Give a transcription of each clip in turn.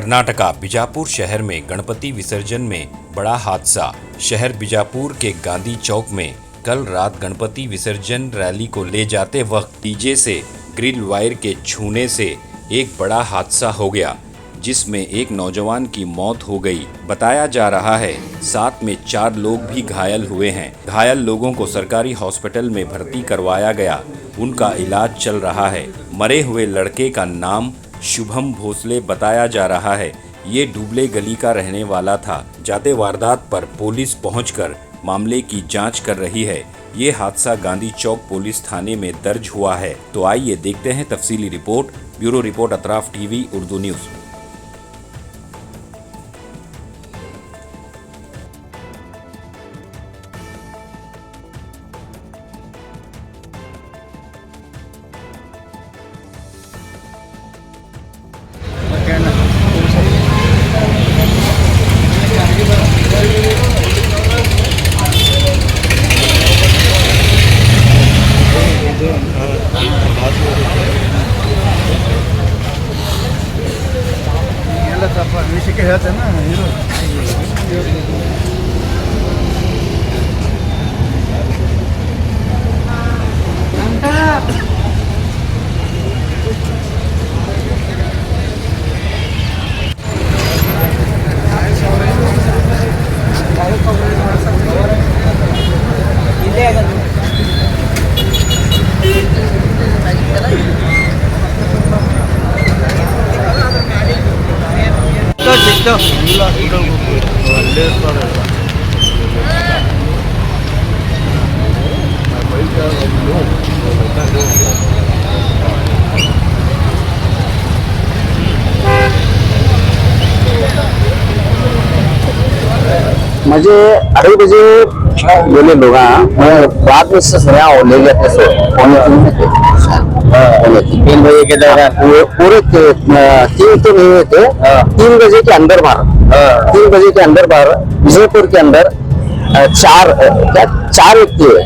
कर्नाटका बीजापुर शहर में गणपति विसर्जन में बड़ा हादसा। शहर बीजापुर के गांधी चौक में कल रात गणपति विसर्जन रैली को ले जाते वक्त डीजे से ग्रिल वायर के छूने से एक बड़ा हादसा हो गया, जिसमें एक नौजवान की मौत हो गई बताया जा रहा है। साथ में 4 लोग भी घायल हुए हैं। घायल लोगों को सरकारी हॉस्पिटल में भर्ती करवाया गया, उनका इलाज चल रहा है। मरे हुए लड़के का नाम शुभम भोसले बताया जा रहा है। ये डुबले गली का रहने वाला था। जाते वारदात पर पुलिस पहुंचकर मामले की जांच कर रही है। ये हादसा गांधी चौक पुलिस थाने में दर्ज हुआ है। तो आइए देखते हैं तफसीली report. Bureau report Atraf TV Urdu news. विषय ಹೇಳ್ತೆ ना ಹೀರೋ मुझे 2:30 बजे बोले लोग। मैं रात में से सुना और ले लिया पैसे 3 बजे के दौरान पूरे 3 तो नहीं हुए थे। 3 बजे के अंदर बाहर 3 बजे के अंदर बाहर विजयपुर के अंदर 4 व्यक्ति है।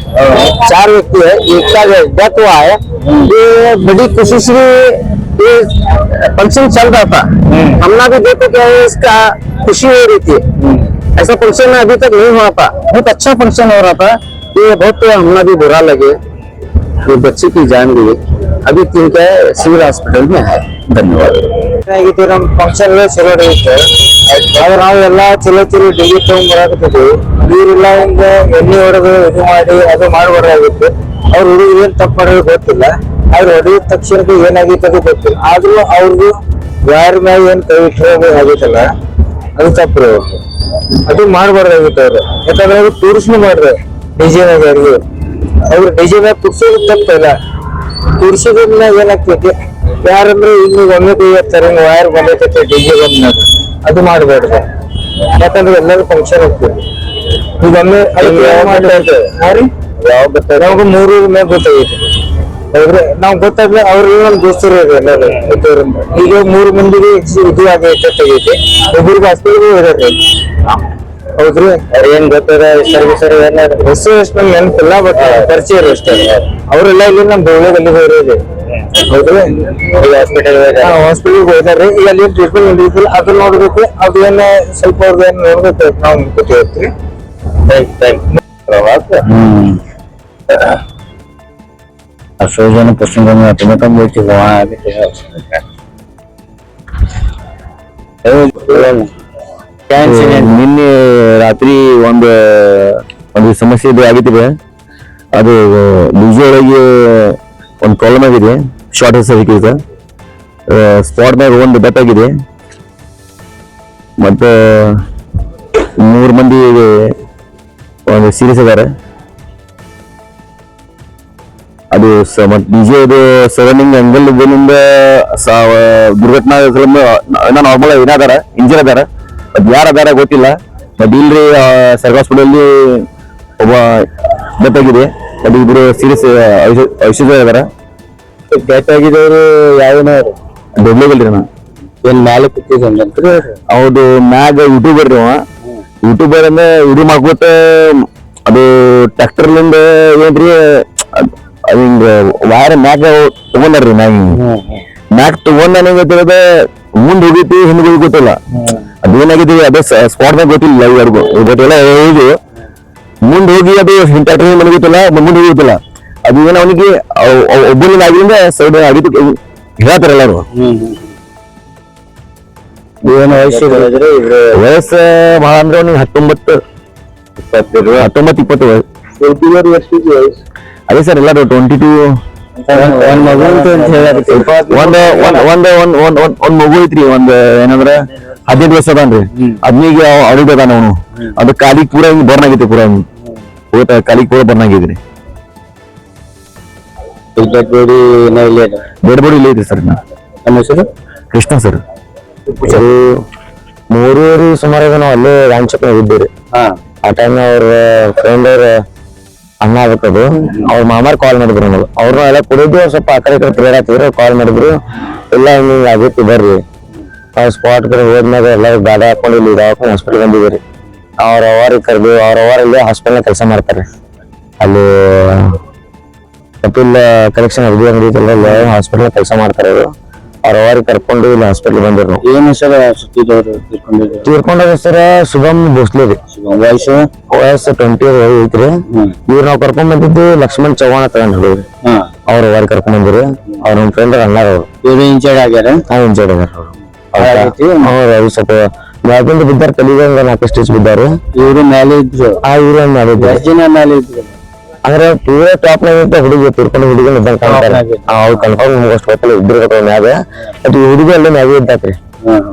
4 व्यक्ति है। एक का डेथ हुआ है। ये बड़ी खुशी से फंक्शन चल रहा था। हमने भी देखो क्या है, इसका खुशी हो रही थी। ऐसा फंक्शन अभी तक नहीं हुआ था। बहुत अच्छा फंक्शन हो रहा था। ये बहुत हमला भी बुरा लगे। ये बच्चे की जान गई। अभी ठीक है, सिविल हॉस्पिटल में है। धन्यवाद। ನಮ್ಮ ಫಂಕ್ಷನ್ ಚಲೋ ನಡೆಯುತ್ತೆ. ಆದ್ರೆ ನಾವೆಲ್ಲ ಚಲೋ ಡಿಗಿ ತಗೊಂಡ್ಬರಕತ್ತಿದ್ವಿ. ನೀರೆಲ್ಲ ಹಿಂಗ ಎಣ್ಣೆ ಹೊಡೆದು ಇದು ಮಾಡಿ ಅದು ಮಾಡಬಾರ್ದಾಗಿತ್ತು. ಅವ್ರ ಹುಡುಗರು ಏನ್ ತಪ್ಪು ಮಾಡೋದು ಗೊತ್ತಿಲ್ಲ. ಅವ್ರು ಹೊಡೆದ ತಕ್ಷಣಕ್ಕೆ ಏನಾಗಿತ್ತು ಅದು ಗೊತ್ತಿಲ್ಲ. ಆದ್ರೂ ಅವ್ರಿಗೂ ಯಾರ ಮ್ಯಾಗ ಏನ್ ಕೈ ಇಟ್ಟರೆ ಆಗಿತ್ತಲ್ಲ, ಅದು ತಪ್ಪು. ಅದು ಮಾಡಬಾರ್ದಾಗಿತ್ತು ಅವ್ರು. ಯಾಕಂದ್ರೆ ಅವ್ರು ಟೂರಿಸ್ಟ್ನು ಮಾಡ್ರೆ ಡಿಜೆ ಮ್ಯಾಗ ಯಾರಿಗೆ ಅವ್ರು ಡಿಜೆ ಮ್ಯಾಗ ಕುಡ್ಸೋದು ತಪ್ಪಿಲ್ಲ. ಕುಡ್ಸೋದ್ರಿಂದ ಏನಾಗ್ತೈತಿ, ಯಾರಂದ್ರೆ ಈಗ ಒಮ್ಮೆ ಕೈಯ್ತಾರೆ ವೈರ್ ಬಂದೈತೆ ಡಿಜೆ ಬಂದಾಗ ಅದು ಮಾಡಬಾರ್ದು. ಯಾಕಂದ್ರೆ ಎಲ್ಲರೂ ಫಂಕ್ಷನ್ ಹೋಗ್ತೀವಿ. ಈಗ ಒಮ್ಮೆ ಯಾವ ಗೊತ್ತಾಗ ನಮಗೂ 3 ಮ್ಯಾಗ ಗೊತ್ತಾಗೈತಿ. ಹೌದ್ರಿ, ನಾವ್ ಗೊತ್ತಾಗ್ಲಿ ಅವ್ರಿಗೆ ನಮ್ ದೋಸ್ತರು ಎಲ್ಲರೂ ಗೊತ್ತವ್ರಿಂದ. ಈಗ 3 ಮಂದಿಗೆ ಇದು ಆಗೈತೆ ತೆಗೈತಿ. ಒಬ್ಬರಿಗೆ ಹಾಸ್ಪಿಟಲ್ಗೆ ಹೋಗ್ರಿ. ಹೌದ್ರಿ, ಏನ್ ಗೊತ್ತದ ಸರಿ ಹೆಸರು ಎಷ್ಟು ನಮ್ಗೆ ನೆನಪಿಲ್ಲ, ಬಟ್ ಪರಿಚಯ ಅಷ್ಟೇ. ಅವರೆಲ್ಲ ಇಲ್ಲಿ ನಮ್ ಬೆಳಗಲ್ಲಿ ಹೋಗಿರೋದು. ಹೌದ್ರಿ, ಹಾಸ್ಪಿಟಲ್ಗೆ ಹೋಗ್ತಾರ್ರಿ. ಈಗ ಅಲ್ಲಿ ಟ್ರೀಟ್ಮೆಂಟ್ ನಡೆಯುತ್ತಿಲ್ಲ, ಅದನ್ನ ನೋಡ್ಬೇಕು. ಅದೇನ ಸ್ವಲ್ಪ ಅವ್ರದ್ದು ಏನ್ ನೋಡ್ಬೇಕು ನಾವು ಮುನ್ಕೂಟಿ ಹೋಗ್ತೀವಿ. ಪಶ್ಚಿಮ ನಿನ್ನೆ ರಾತ್ರಿ ಒಂದು ಸಮಸ್ಯೆ ಆಗಿದ್ರೆ, ಅದು ಡಿಜೆ ಒಳಗೆ ಒಂದು ಪ್ರಾಬ್ಲಮ್ ಆಗಿದೆ. ಶಾರ್ಟ್ ಸರ್ಕ್ಯೂಟ್ ಸ್ಪಾಟ್ ಮ್ಯಾಗ ಒಂದು ಡೆತ್ ಆಗಿದೆ. ಮತ್ತು 3 ಮಂದಿ ಒಂದು ಸೀರಿಯಸ್ ಇದ್ದಾರೆ. ಅದು ಮತ್ತೆ ಡಿಜೆ ಸರೌಂಡಿಂಗ್ ಅಂಗಲ್ ಇದರಿಂದ ದುರ್ಘಟನಾ ನಾರ್ಮಲ್ ಏನಾದಾರ ಇಂಜಿನ್ ಅದಾರ, ಅದು ಯಾರು ಅದಾರ ಗೊತ್ತಿಲ್ಲ. ಬಟ್ ಇಲ್ರಿ ಸರ್ಕಾರಿ ಹಾಸ್ಪಿಟಲ್ ಒಬ್ಬ ಡೆತ್ ಆಗಿದೆ. ಅದು ಇಬ್ರು ಸೀರಿಯಸ್ ಔಷಧ ಇದಾರ. ಡೆತ್ ಆಗಿದವರು ಯಾವನ ದೊಡ್ಡಗಲ್ರಿ ನಾ ಏನ್ ಮ್ಯಾಲ ಕೂತಿದ್ರಿ. ಅವ್ದು ಮ್ಯಾಗ ಯೂಟ್ಯೂಬರ್ ರೀ. ಯೂಟ್ಯೂಬರ್ ಅಂದ್ರೆ ವಿಡಿಯೋ ಮಾಡ್ಕೊತ ಅದು ಟ್ರ್ಯಾಕ್ಟರ್ಲಿಂದ ಏನ್ರಿ ಅದು ಹಿಂಗ ವಾರ ಮ್ಯಾಗ ತಗೊಂಡ್ರಿ ಮ್ಯಾಗ ಬ್ಯಾಗ್ ತಗೊಂಡ್ ನನಗೆ ಗೊತ್ತಿರೋದೆ ಮುಂದ್ ಹೋಗಿತ್ತು ಹಿಂದ್ ಹೋಗಿ ಗೊತ್ತಿಲ್ಲ ಅದೇನಾಗಿದೆ ಅದೇ ಸ್ಪಾಟ್ ದಾಗ ಗೊತ್ತಿಲ್ಲ ಯಾರಿಗೂ ಗೊತ್ತಿಲ್ಲ ಹೋಗಿ ಮುಂದ್ ಹೋಗಿ ಅದು ಟ್ರ್ಯಾಕ್ಟರ್ ಮನೆ ಗೊತ್ತಿಲ್ಲ ಮುಂದೆ ಹೋಗುತ್ತಿಲ್ಲ ಅದು ಏನೋ ಅವನಿಗೆ ಒಬ್ಬನಿಂದ ಆಗಿಂದ ಸೈಡ್ ಆಗಿದ್ದು ಹೇಳ್ತಾರೆ ಎಲ್ಲಾರು ಏನು ವಯಸ್ಸು ವಯಸ್ಸು ಬಹಳ ಅಂದ್ರೆ ಅವ್ನಿಗೆ 19-20 ವಯಸ್ಸು ಅದೇ ಸರ್ ಎಲ್ಲಾರು 22 ಒಂದ್ ಮಗು ಅಂತ ಹೇಳಕ್ಕೆ ಒಂದ್ ಮಗು ಐತ್ರಿ ಒಂದ್ ಏನಂದ್ರ 15 ವರ್ಷ ಅದಾನ್ರಿ ಅದ್ನಿಗೆ ಅಡಿಗೆ ಅದಾನ ಅವನು ಅದು ಕಾಲಿಗೆ ಪೂರ ಹಿಂಗ್ ಬರ್ನ್ ಆಗೈತಿ ಪೂರ ಕಾಲಿಗೆ ಪೂರ ಬರ್ನ್ ಆಗಿದ್ರಿ ಬೇಡ ಬೋಡಿ ಇಲ್ಲ ಐತಿ ಸರ್ ನಮ್ಮ ಹೆಸರು ಕೃಷ್ಣ ಸರ್ ಮೂರೂವರೆ ಸುಮಾರು ನಾವು ಅಲ್ಲೇ ರಾಂಚಕ್ ಹೋಗಿದ್ದೀರಿ ಆ ಟೈಮ್ ಅವ್ರ ಫ್ರೆಂಡ್ ಅವ್ರ ಅಣ್ಣ ಆಗತ್ತದು ಅವ್ರ ಮಾಮಾರ್ ಕಾಲ್ ಮಾಡಿದ್ರು ನಮಗೆ ಅವ್ರನ್ನ ಎಲ್ಲ ಕುಡಿದು ಸ್ವಲ್ಪ ಆ ಕಡೆ ಈ ಕಡೆ ತಿರುಗಾಡ್ತಿದ್ರು ಕಾಲ್ ಮಾಡಿದ್ರು ಎಲ್ಲ ಹಿಂಗ ಆಗಿತ್ತು ಬರ್ರಿ ನಾವು ಸ್ಪಾಟ್ ಕಡೆ ಹೋದ್ಮ್ಯಾಗ ಎಲ್ಲ ಗಾಡಿ ಹಾಕೊಂಡು ಇಲ್ಲಿ ದವಾಖಾನೆ ಹಾಸ್ಪಿಟಲ್ ಬಂದಿದ್ದೀರಿ ಅವ್ರ ಅವರಿಗೆ ಕರೆದು ಅವ್ರ ಅವರಲ್ಲಿ ಹಾಸ್ಪಿಟಲ್ ಕೆಲಸ ಮಾಡ್ತಾರೆ ಅಲ್ಲಿ ಕಪಿಲ್ ಕಲೆಕ್ಷನ್ ಅರ್ಬಿ ಅಂಗಡಿ ಎಲ್ಲ ಹಾಸ್ಪಿಟಲ್ ಕೆಲಸ ಮಾಡ್ತಾರೆ ಅವರು ಅವ್ರ ಅವರಿಗೆ ಕರ್ಕೊಂಡು ಇಲ್ಲಿ ಹಾಸ್ಪಿಟಲ್ ಬಂದಿರು ನಾವು ಏನ್ ಹೆಸರು ತೀರ್ಕೊಂಡ ಹೆಸರ ಶುಭಮ್ ಭೋಸ್ಲೆ ರೀ ವಯಸ್ಸು 20 ಐತ್ರಿ ಇವ್ರು ನಾವ್ ಕರ್ಕೊಂಡ್ ಬಂದಿದ್ದು ಲಕ್ಷ್ಮಣ್ ಚವ್ಹಾಣ್ ತಗೊಂಡ್ ಹೇಳಿದ್ರಿ ಅವ್ರ ಅವರಿಗೆ ಕರ್ಕೊಂಡ್ ಬಂದಿರಿ ಅವ್ರ ನಮ್ ಫ್ರೆಂಡ್ ಅಣ್ಣಾರ ಅವ್ರು ಇವ್ರು ಇಂಜರ್ಡ್ ಆಗ್ಯಾರ ಇಂಜರ್ಡ್ ಆಗ್ಯಾರ ಅವ್ರು ಸ್ವಲ್ಪ ಮ್ಯಾಗಿಂದ ಬಿದ್ದಾರ ತಲೆಗಂಗ 4 ಸ್ಟೇಜ್ ಬಿದ್ದಾರು ಇವ್ರು ಮೇಲೆ ಇದ್ರು ಇವ್ರು ಮೇಲೆ ಇದ್ದಾರೆ ಎಷ್ಟು ಜನ ಮೇಲೆ ಇದ್ರು ಅಂದ್ರೆ ಪೂರ ಟಾಪ್ ನಾಗ ಹುಡುಗಿ ತಿರ್ಕೊಂಡು ಹುಡುಗಿ ಇದ್ದಂಗ ಕಾಣ್ತಾರೆ ಅವ್ರು ಕನ್ಫರ್ಮ್ ಅಷ್ಟು ಗೊತ್ತಿಲ್ಲ ಇಬ್ಬರು ಮ್ಯಾಗ ಅದು ಹುಡುಗಿ ಅಲ್ಲಿ ಮ್ಯಾಗ ಇದ್ದಾಕ್ರಿ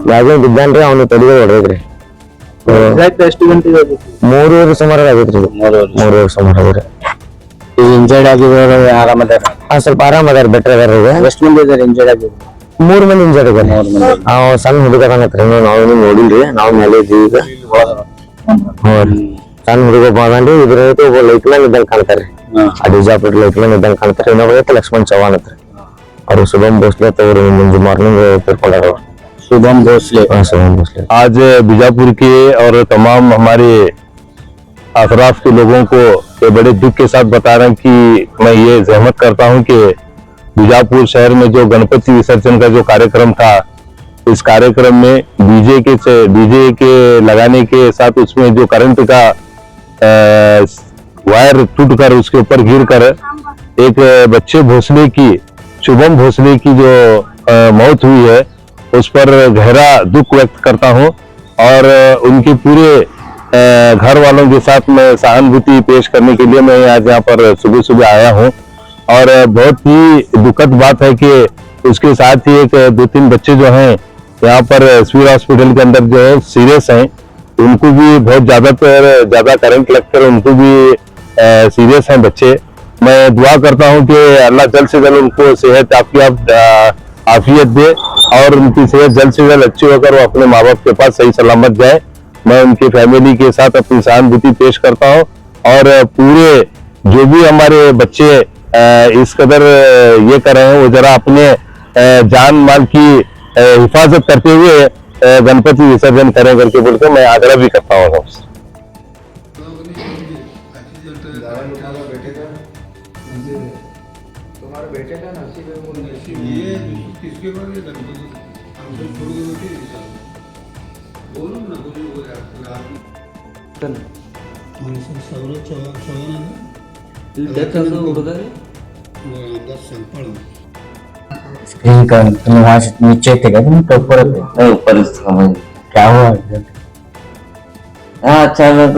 ಮ್ಯಾಗ ಬಿದ್ದಾನ್ರಿ ಅವ್ನು ತಲೆಗೆ ಹೊಡೆದ್ರಿ ಎಷ್ಟು ಗಂಟೆಗೆ 3 ಸುಮಾರು ಆಗೈತ್ರಿ 3 ಸುಮಾರು ಆಗ್ರಿ ಇಂಜರ್ಡ್ ಆಗಿರೋರು ಆರಾಮದಾರ ಸ್ವಲ್ಪ ಆರಾಮ ಅದಾರ ಬೆಟರ್ ಅದಾರ ಈಗ ಎಷ್ಟು ಮಂದಿ ಇದಾರೆ ಇಂಜರ್ಡ್ ಆಗಿದ್ರು 3 ಮಂದಿ ಇಂಜರ್ಡ್ ಇದಾರೆ ಸಣ್ಣ ಹುಡುಗ ಕಾಣತ್ರಿ ನಾವು ನೋಡಿಲ್ರಿ ನಾವು ಮೇಲೆ ಇದ್ದೀವಿ ಈಗ ಸಣ್ಣ ಹುಡುಗ ಬಾಗಂಡಿ ಇದ್ರ ಒಬ್ಬ ಲೈಟ್ ಮ್ಯಾನ್ ಇದ್ದಂಗ ಕಾಣ್ತಾರೆ ಆ ಬಿಜಾಪುರ ಲೈಟ್ ಮ್ಯಾನ್ ಇದ್ದಂಗ ಕಾಣ್ತಾರೆ ಇನ್ನೊಬ್ಬ ಲಕ್ಷ್ಮಣ್ ಚವ್ಹಾಣ್ ಹತ್ರ ಅವ್ರು ಶುಭಮ್ ಭೋಸ್ಲೆ ಅವರು ಮುಂಜೆ ಮಾರ್ನಿಂಗ್ ತಿರ್ಕೊಂಡಾರ शुभम भोसले शुभम भोसले आज बीजापुर के और तमाम हमारे अतराफ के लोगों को ये बड़े दुख के साथ बता रहे हैं कि मैं ये जहमत करता हूं कि बीजापुर शहर में जो गणपति विसर्जन का जो कार्यक्रम था इस कार्यक्रम में डीजे के लगाने के साथ उसमें जो करंट का वायर टूटकर उसके ऊपर गिरकर एक बच्चे भोसले की शुभम भोसले की जो मौत हुई है उस पर गहरा दुख व्यक्त करता हूं और उनके पूरे घर वालों के साथ मैं सहानुभूति पेश करने के लिए मैं आज यहाँ पर सुबह सुबह आया हूं और बहुत ही दुखद बात है कि उसके साथ ही एक 2-3 बच्चे जो हैं यहाँ पर सिविल हॉस्पिटल के अंदर जो है सीरियस हैं उनको भी बहुत ज्यादा करंट लगकर उनको भी सीरियस हैं बच्चे। मैं दुआ करता हूं कि अल्लाह जल्द से जल्द उनको सेहत आफियत दे और उनकी सेहत जल्द से जल्द अच्छी होकर वो अपने माँ बाप के पास सही सलामत जाए। मैं उनकी फैमिली के साथ अपनी सहानुभूति पेश करता हूँ और पूरे जो भी हमारे बच्चे इस कदर ये कर रहे हैं वो जरा अपने जान माल की हिफाजत करते हुए गणपति विसर्जन करें करके बोलकर मैं आग्रह भी करता हूँ। तुम्हारे बेटे का नसीब है वो नसीब ये किसके बाद ये गणपति हमसे छोड़ के बेटे बोलो ना कुछ हो जाए सौरभ चौहान आमदार संपळ स्क्रीन का तुम वहां से नीचे थे क्या तुम तो ऊपर थे ऊपर क्या हुआ अचानक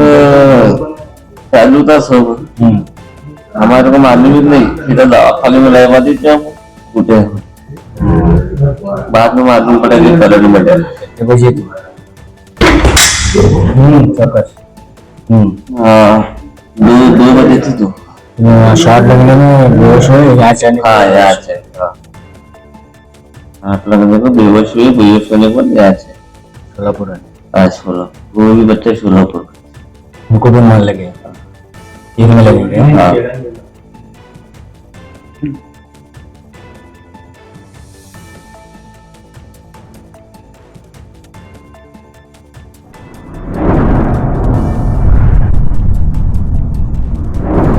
चालू था सब हमारे को मालूम ही नहीं फिर दवाखाने में लगा दी थे हम उठे बाद में मालूम पड़ा कि करंट में डर बजे चौकस हाँ 2 बजे थी तो शॉट लगने में बेहोश हुए यहाँ चले हाँ यहाँ से हाथ लगने को बेहोश होने पर यहाँ से सोलापुर आज 16 वो भी बच्चे 16 पर उनको भी मन लगे एक में लगेंगे हाँ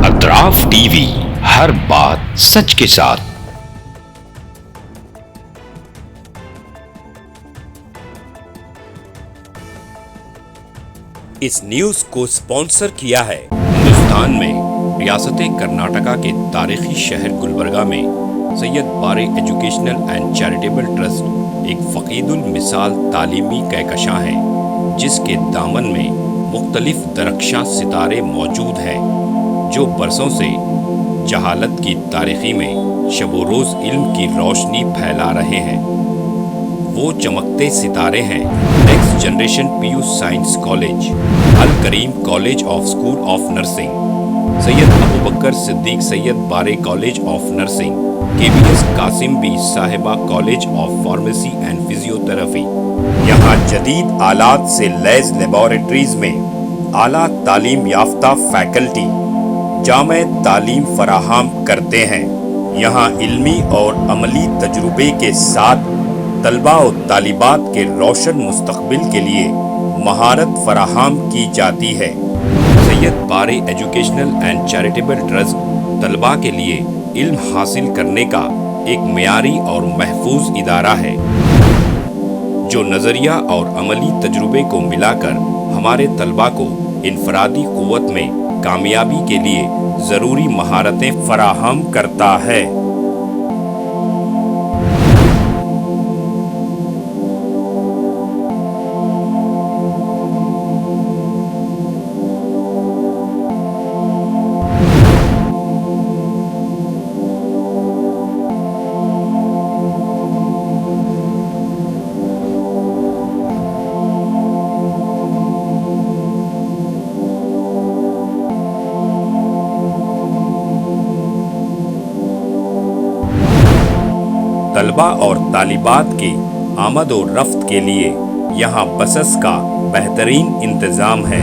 अतराफ टीवी, हर बात सच के साथ। इस न्यूज को स्पॉन्सर किया है हिंदुस्तान में रियासत कर्नाटका के तारीखी शहर गुलबर्गा में Syed Bare educational and charitable trust एक फकीदुल मिसाल तालीमी कहकशां है, जिसके दामन में मुख्तलिफ दरख्शां सितारे मौजूद हैं जो बरसों से जहालत की तारीखी में शबो रोज़ इल्म की रोशनी फैला रहे हैं। वो चमकते सितारे हैं next generation PU science college, Al Karim college of school of nursing, Syed Abu Bakar Siddiq Syed Bare college of nursing, KBS Kasim Bi Sahiba college of pharmacy and physiotherapy. यहाँ जदीद आलात से लैस लेबोरेटरीज में आला तालीम याफ्ता फैकल्टी जामे तालीम फराहम करते हैं। यहाँ इल्मी और अमली तजुर्बे के साथ तलबा और तालिबात के रोशन मुस्तकबिल के लिए महारत फराहम की जाती है। Syed Bare educational and charitable trust तलबा के लिए इल्म हासिल करने का एक मियारी और महफूज इदारा है, जो नज़रिया और अमली तजुर्बे को मिलाकर हमारे तलबा को इनफरादी क़ुव्वत में कामयाबी के लिए ज़रूरी महारतें फराहम करता है। तलबा और तालिबात की आमद और रफ्त के लिए यहाँ बसेस का बेहतरीन इंतज़ाम है।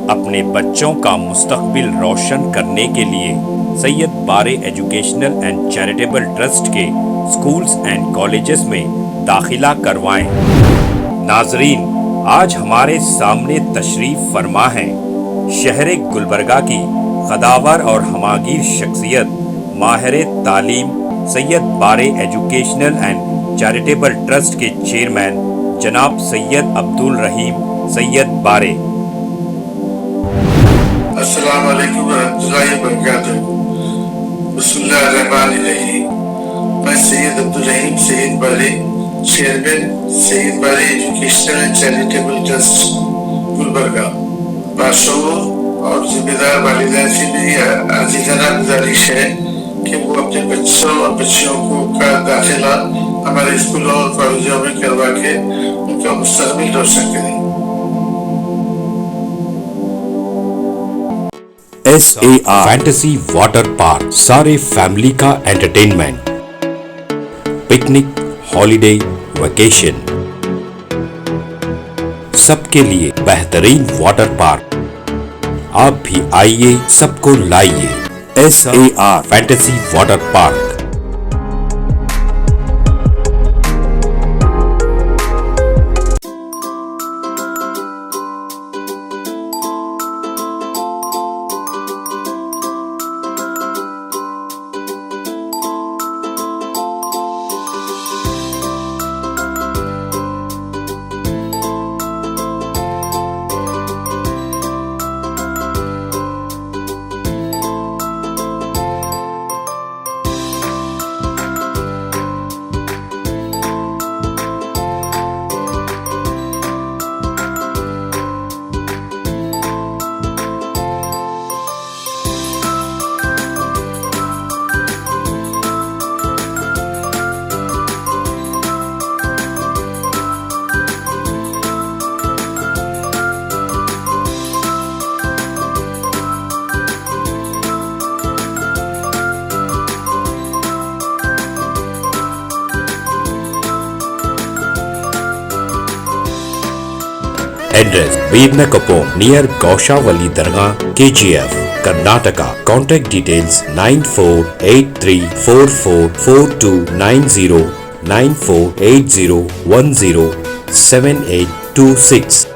अपने बच्चों का मुस्तकबिल रोशन करने के लिए Syed Bare educational and charitable trust के स्कूल्स एंड कॉलेजेस में दाखिला करवाएं। नाजरीन, आज हमारे सामने तशरीफ फरमा है शहर गुलबर्गा की कदावर और हमागीर शख्सियत माहिर तालीम Syed Bare educational and charitable trust के चेयरमैन जनाब सैयद अब्दुल रहीम सैयद बारे। अस्सलाम वालेकुम रहमतुल्लाहि व बरकातुहू। बिस्मिल्लाहिर्रहमानिर्रहीम। मैं सैयद अब्दुल रहीम सैयद बारे, chairman Syed Bare educational and charitable trust Gulbarga, बादशाहों और जिम्मेदार वालिदैन से मेरी आजीज़ाना गुजारिश है कि वो अपने बच्चों और बच्चियों को का दाखिला हमारे स्कूलों और कॉलेजों में करवा के उनका मुस्तकबिल रोशन करें। SAR फैंटेसी वाटर पार्क, सारे फैमिली का एंटरटेनमेंट, पिकनिक, हॉलिडे, वेकेशन, सबके लिए बेहतरीन वाटर पार्क। आप भी आइए, सबको लाइए। SAR fantasy water park. Address: Veernakapom, near Gaushavali Dargah, KGF, Karnataka. Contact details: 9483444290, 9480107826.